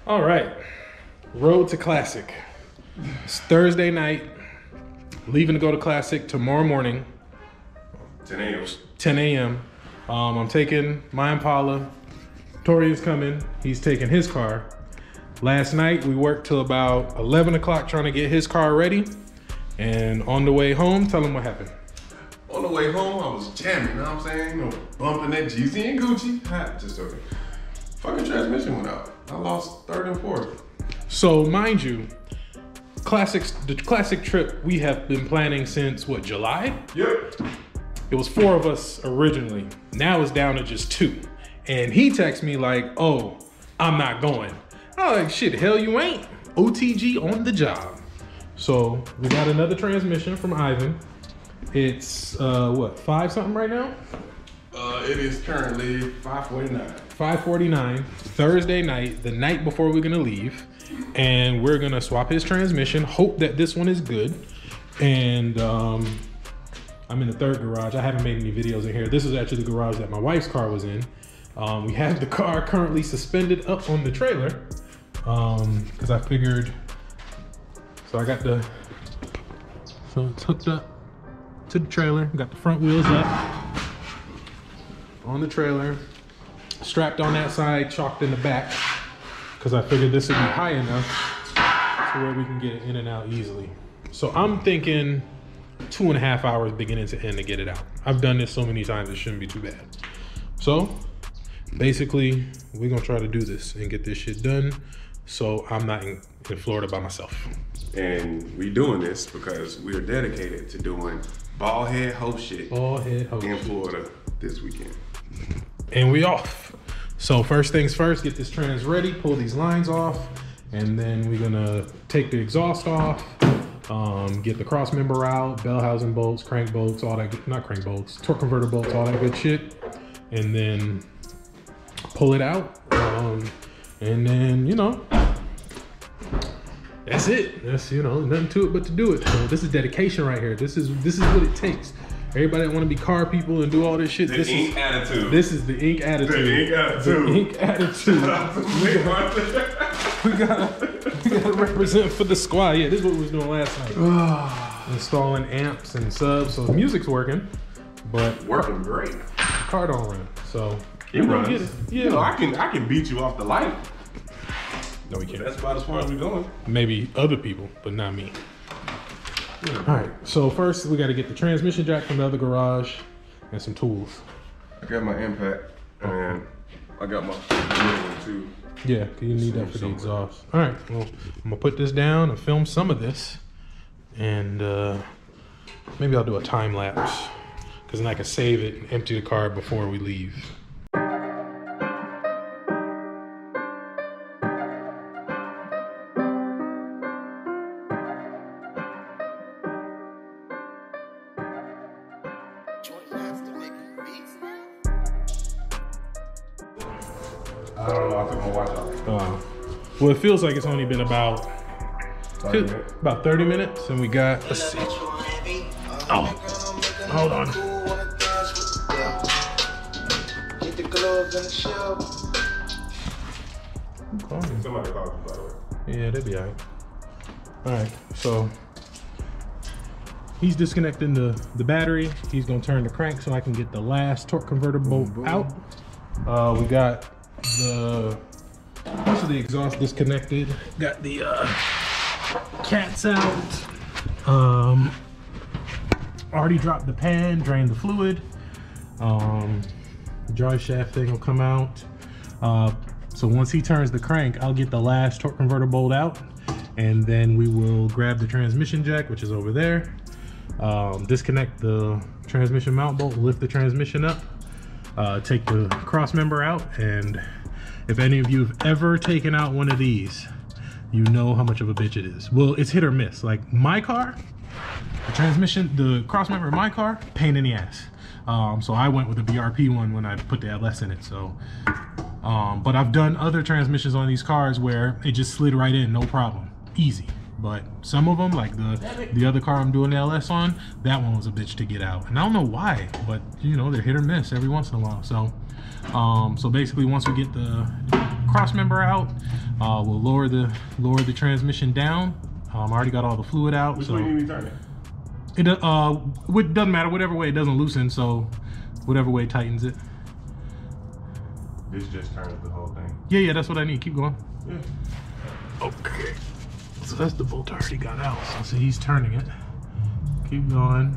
All right, road to Classic. It's Thursday night, leaving to go to Classic tomorrow morning. 10 a.m. 10 a.m. I'm taking my Impala. Torrian's coming, he's taking his car. Last night, we worked till about 11 o'clock trying to get his car ready. And on the way home, tell him what happened. On the way home, I was jamming, you know what I'm saying? You know, bumping that Jeezy and Gucci. Just joking. Fucking transmission went out. I lost third and fourth. So, mind you, the classic trip we have been planning since, what, July? Yep. It was 4 of us originally. Now it's down to just 2. And he texts me like, oh, I'm not going. I'm like, shit, hell you ain't. OTG on the job. So, we got another transmission from Ivan. It's, what, 5 something right now? It is currently 5:49. 5:49, Thursday night, the night before we're gonna leave. And we're gonna swap his transmission, hope that this one is good. And I'm in the third garage. I haven't made any videos in here. This is actually the garage that my wife's car was in. We have the car currently suspended up on the trailer. Cause I figured, so I got so it's hooked up to the trailer. Got the front wheels up on the trailer, strapped on that side, chalked in the back, because I figured this would be high enough to where we can get it in and out easily. So I'm thinking 2.5 hours beginning to end to get it out. I've done this so many times, it shouldn't be too bad. So basically, we're gonna try to do this and get this shit done so I'm not in Florida by myself. And we doing this because we are dedicated to doing ball head hoe shit in Florida this weekend. And we off. So first things first, get this trans ready, pull these lines off, and then we're gonna take the exhaust off, get the cross member out, bell housing bolts, crank bolts, all that, not crank bolts, torque converter bolts, all that good shit. And then pull it out. And then, you know, that's it. That's, you know, nothing to it but to do it. So this is dedication right here. This is what it takes. Everybody that want to be car people and do all this shit. This is attitude. This is the ink attitude. The ink attitude. The ink attitude. we gotta represent for the squad. Yeah, this is what we was doing last night. Installing amps and subs. So the music's working, but working great. The car don't run. So it runs. Get it. Yeah, you know, I can beat you off the light. No, we can't. That's about as far as we're going. Maybe other people, but not me. All right, so first we got to get the transmission jack from the other garage and some tools. I got my impact and I got my one too. Yeah, you need that for the exhaust. All right, well, I'm gonna put this down and film some of this, and maybe I'll do a time lapse because then I can save it and empty the car before we leave. I don't know, I took my watch off. Well, it feels like it's only been about 30 minutes, and we got, let's see. Oh, hold on. Somebody called you, by the way. Yeah, they'll be all right. All right, so he's disconnecting the battery. He's gonna turn the crank so I can get the last torque converter bolt out. We got most of the exhaust disconnected. Got the cats out. Already dropped the pan, drained the fluid. The drive shaft thing will come out. So once he turns the crank, I'll get the last torque converter bolt out, and then we will grab the transmission jack, which is over there. Disconnect the transmission mount bolt, lift the transmission up. Take the cross member out, and if any of you have ever taken out one of these, you know how much of a bitch it is. Well, it's hit or miss. Like my car, the cross member in my car, pain in the ass. So I went with the BRP one when I put the LS in it. So, but I've done other transmissions on these cars where it just slid right in, no problem, easy. But some of them, like the other car I'm doing the LS on, that one was a bitch to get out. And I don't know why, but you know, they're hit or miss every once in a while. So, so basically once we get the cross member out. We'll lower the transmission down. I already got all the fluid out. Which so way do you turn it? It doesn't matter, whatever way it doesn't loosen, so whatever way tightens it. This just turns the whole thing. Yeah, that's what I need. Keep going. Yeah. Okay. So that's the bolt I already got out. So he's turning it. Keep going.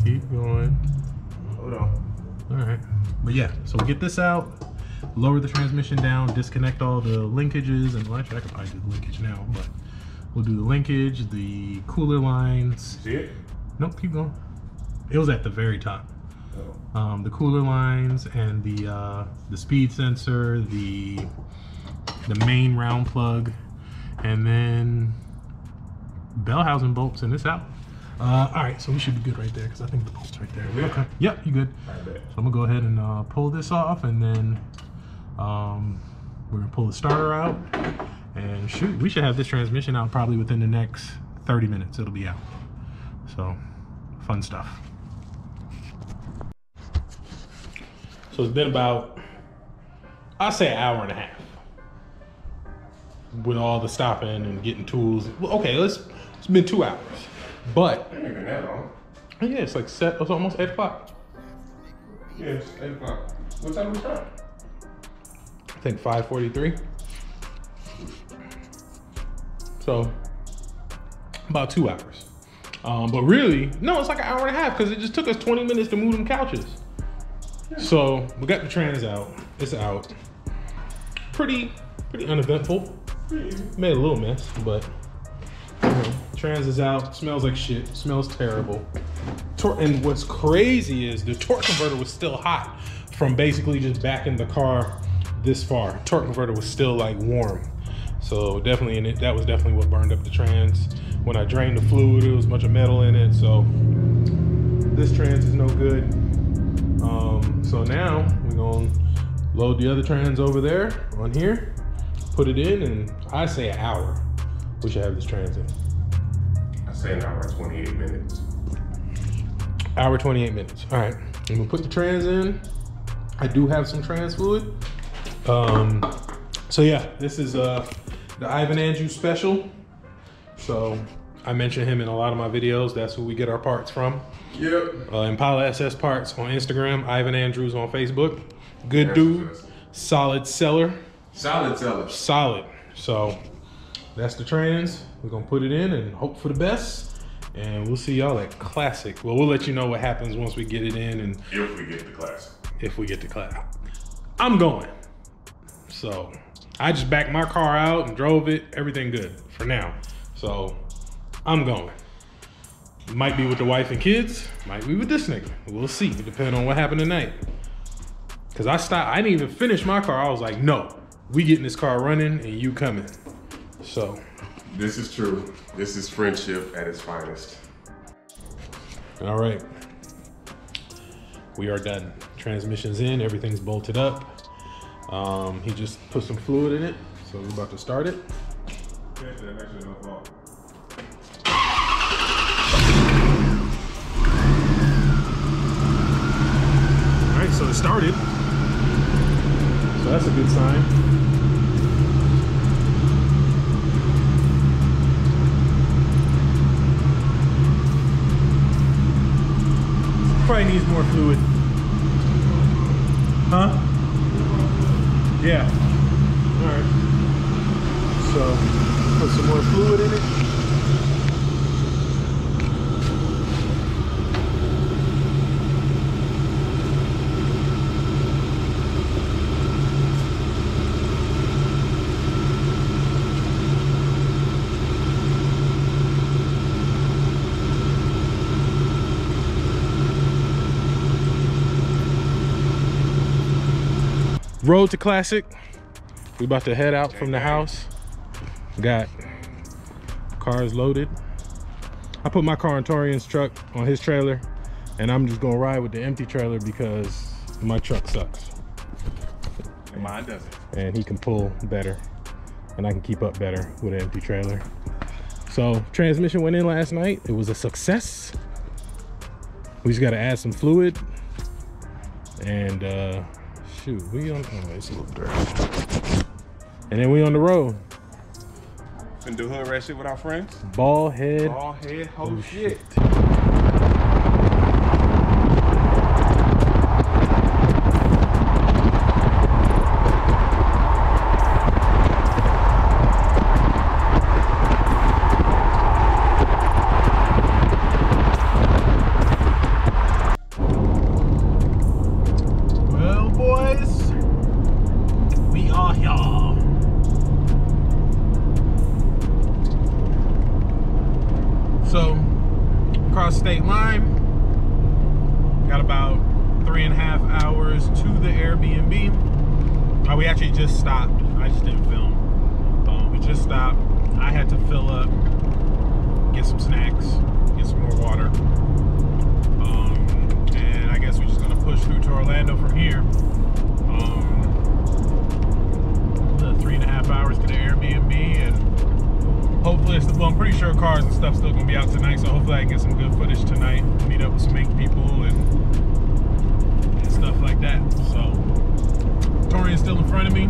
Keep going. Hold on. All right. But yeah, so we'll get this out, lower the transmission down, disconnect all the linkages, and well, actually I could probably do the linkage now, but we'll do the linkage, the cooler lines. See it? Nope, keep going. It was at the very top. Oh. The cooler lines and the speed sensor, the main round plug, and then bell housing bolts, and it's out. All right, so we should be good right there because I think the bolt's right there. Yeah. Okay. Yep, you good. I bet. So I'm gonna go ahead and pull this off, and then we're gonna pull the starter out, and shoot, we should have this transmission out probably within the next 30 minutes. It'll be out. So fun stuff. So it's been about, I'll say, an hour and a half with all the stopping and getting tools. Well, okay, it's been 2 hours, but It ain't been that long. yeah, it's like it's almost 8 o'clock. Yeah, it's 8 o'clock. What time we start? I think 5:43. So about 2 hours. But really, no, it's like an hour and a half because it just took us 20 minutes to move them couches. Yeah. So we got the trans out. It's out. Pretty uneventful. Made a little mess, but trans is out. Smells like shit. Smells terrible. And what's crazy is the torque converter was still hot from basically just backing the car this far. Torque converter was still like warm. So definitely that was definitely what burned up the trans. When I drained the fluid, there was a bunch of metal in it. So this trans is no good. So now we're gonna load the other trans over there on here, put it in, and I say an hour we should have this trans in. I say an hour and 28 minutes. Hour 28 minutes. All right, I'm gonna put the trans in. I do have some trans fluid. So yeah, this is the Ivan Andrews special. So I mention him in a lot of my videos. That's who we get our parts from. Yep. Impala SS Parts on Instagram, Ivan Andrews on Facebook. Good dude, solid seller. Solid seller. Solid. So that's the trans. We're gonna put it in and hope for the best. And we'll see y'all at Classic. Well, we'll let you know what happens once we get it in, and If we get the Classic. if we get to Classic. I'm going. So I just backed my car out and drove it. Everything good for now. So I'm going. Might be with the wife and kids. Might be with this nigga. We'll see. Depending on what happened tonight. Cause I stopped. I didn't even finish my car. I was like, no, we getting this car running and you coming. So This is true. This is friendship at its finest. all right. We are done. Transmission's in. Everything's bolted up. He just put some fluid in it. So we're about to start it. All right, so it started. So that's a good sign. Probably needs more fluid. Huh? Yeah. All right. So put some more fluid in it. Road to Classic. We about to head out from the house. Got cars loaded. I put my car in Torrian's truck on his trailer, and I'm just gonna ride with the empty trailer because my truck sucks. And mine doesn't. And he can pull better, and I can keep up better with an empty trailer. So transmission went in last night. It was a success. We just gotta add some fluid, and shoot. We on, oh, it's a little dirty. And then we on the road. Finna do hood rat shit with our friends. Ball head. Ball head, oh shit. Well, boys, we are here. So, across state line, got about 3.5 hours to the Airbnb. We actually just stopped. I just didn't film. We just stopped. I had to fill up, get some snacks, get some more water. And I guess we're just gonna push through to Orlando from here. The 3.5 hours to the Airbnb, and hopefully, well, I'm pretty sure cars and stuff still gonna be out tonight, so hopefully I can get some good footage tonight. Meet up with some ink people and stuff like that. So, Torrian's still in front of me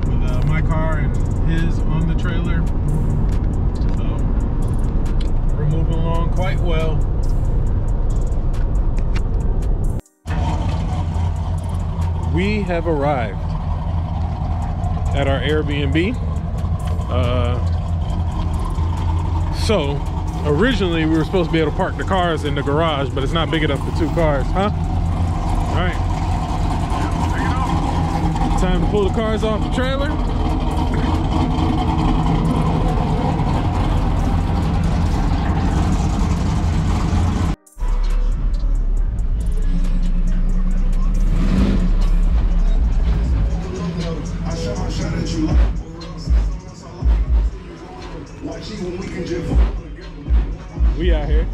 with my car and his on the trailer. So, we're moving along quite well. We have arrived at our Airbnb. So originally we were supposed to be able to park the cars in the garage, but it's not big enough for 2 cars, huh? All right. Time to pull the cars off the trailer. We out here.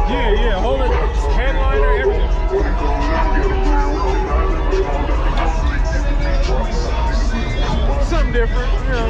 Yeah, hold it. Headliner, everything. Something different, you know.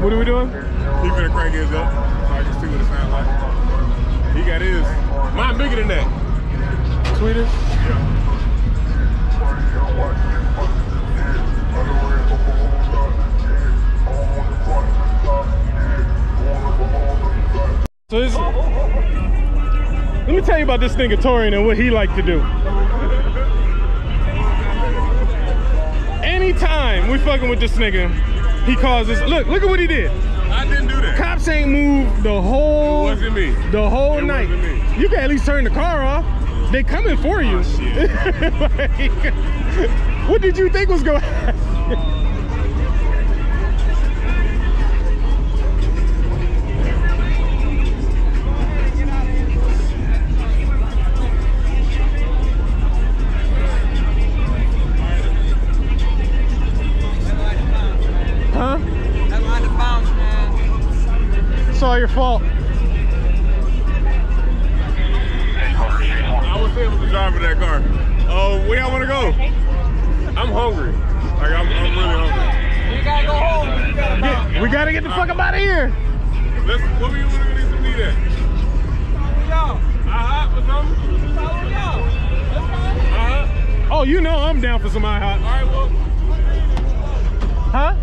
What are we doing? He finna crank his up so I can see what it sounds like. He got his. Mine bigger than that. Tweeter? Yeah. So this, let me tell you about this nigga Torrian and what he like to do. Anytime we fucking with this nigga, he calls us. Look at what he did. I didn't do that. Cops ain't moved the whole. It wasn't me. The whole night. Wasn't me. You can at least turn the car off. They coming for you. Oh, shit. Like, what did you think was going to happen? Huh? That's out of bounds, man. It's all your fault. I was able to drive in that car. Oh, where y'all want to go? I'm hungry. Like I'm really hungry. You gotta go home. You gotta bounce. We gotta get the fuck up out of here. Let's. What we want to get some meat at? Follow y'all. Or something? Follow y'all. That's fine. Oh, you know I'm down for some IHOP. All right, well. Huh?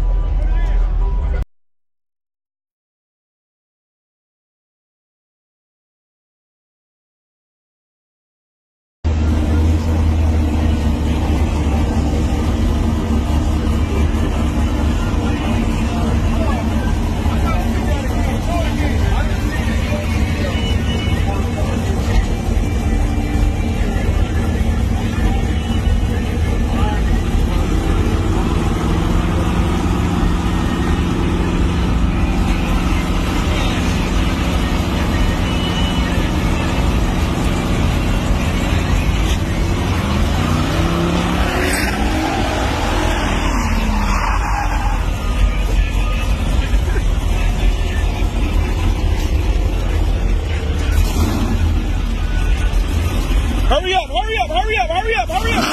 Hurry up, hurry up, hurry up, hurry up, hurry up.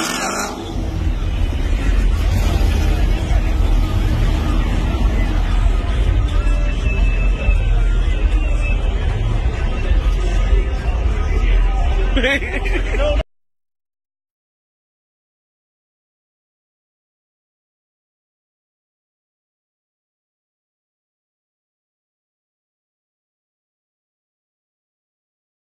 No.